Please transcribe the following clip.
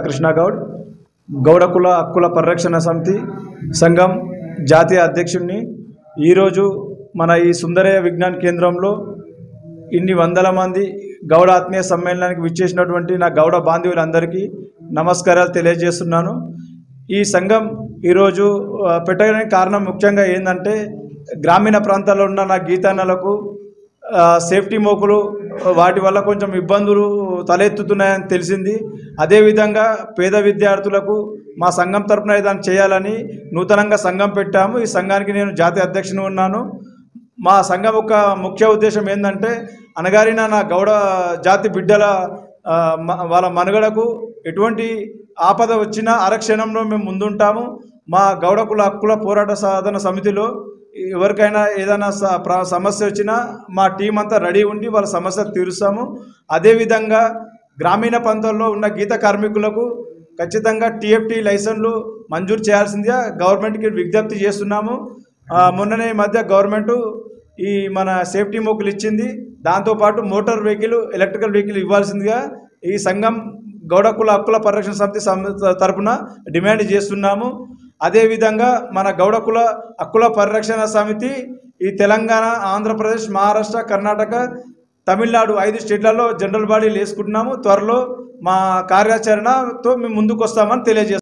కృష్ణ గౌడ్ గౌడకుల హక్కుల పరిరక్షణ సమితి సంఘం జాతీయ అధ్యక్షుడిని। ఈరోజు మన ఈ సుందరయ్య విజ్ఞాన కేంద్రంలో ఇన్ని వందల మంది గౌడ ఆత్మీయ సమ్మేళనానికి విచ్చేసినటువంటి నా గౌడ బాంధవులందరికీ నమస్కారాలు తెలియజేస్తున్నాను। ఈ సంఘం ఈరోజు పెట్టడానికి కారణం ముఖ్యంగా ఏంటంటే గ్రామీణ ప్రాంతాల్లో ఉన్న నా గీతాన్నలకు సేఫ్టీ మోకులు వాటి వల్ల కొంచెం ఇబ్బందులు తలెత్తుతున్నాయని తెలిసింది। అదేవిధంగా పేద విద్యార్థులకు మా సంఘం తరపున ఏదైనా చేయాలని నూతనంగా సంఘం పెట్టాము। ఈ సంఘానికి నేను జాతీయ అధ్యక్షుని ఉన్నాను। మా సంఘం యొక్క ముఖ్య ఉద్దేశం ఏంటంటే అనగారిన నా గౌడ జాతి బిడ్డల వాళ్ళ మనుగడకు ఎటువంటి ఆపద వచ్చినా ఆరక్షణంలో మేము ముందుంటాము। మా గౌడకుల హక్కుల పోరాట సాధన సమితిలో ఎవరికైనా ఏదైనా సమస్య వచ్చినా మా టీం అంతా రెడీ ఉండి వాళ్ళ సమస్య తీరుస్తాము। అదేవిధంగా గ్రామీణ ప్రాంతాల్లో ఉన్న గీత కార్మికులకు ఖచ్చితంగా టీఎఫ్టీ లైసెన్స్లు మంజూరు చేయాల్సిందిగా గవర్నమెంట్కి విజ్ఞప్తి చేస్తున్నాము। మొన్ననే ఈ మధ్య గవర్నమెంట్ ఈ మన సేఫ్టీ మోకులు ఇచ్చింది, దాంతోపాటు మోటార్ వెహికల్ ఎలక్ట్రికల్ వెహికల్ ఇవ్వాల్సిందిగా ఈ సంఘం గౌడకుల హక్కుల పరిరక్షణ సమితి తరపున డిమాండ్ చేస్తున్నాము। అదేవిధంగా మన గౌడకుల హక్కుల పరిరక్షణ సమితి ఈ తెలంగాణ, ఆంధ్రప్రదేశ్, మహారాష్ట్ర, కర్ణాటక, తమిళనాడు 5 స్టేట్లలో జనరల్ బాడీలు వేసుకుంటున్నాము। త్వరలో మా కార్యాచరణతో మేము ముందుకు వస్తామని తెలియజేస్తాం।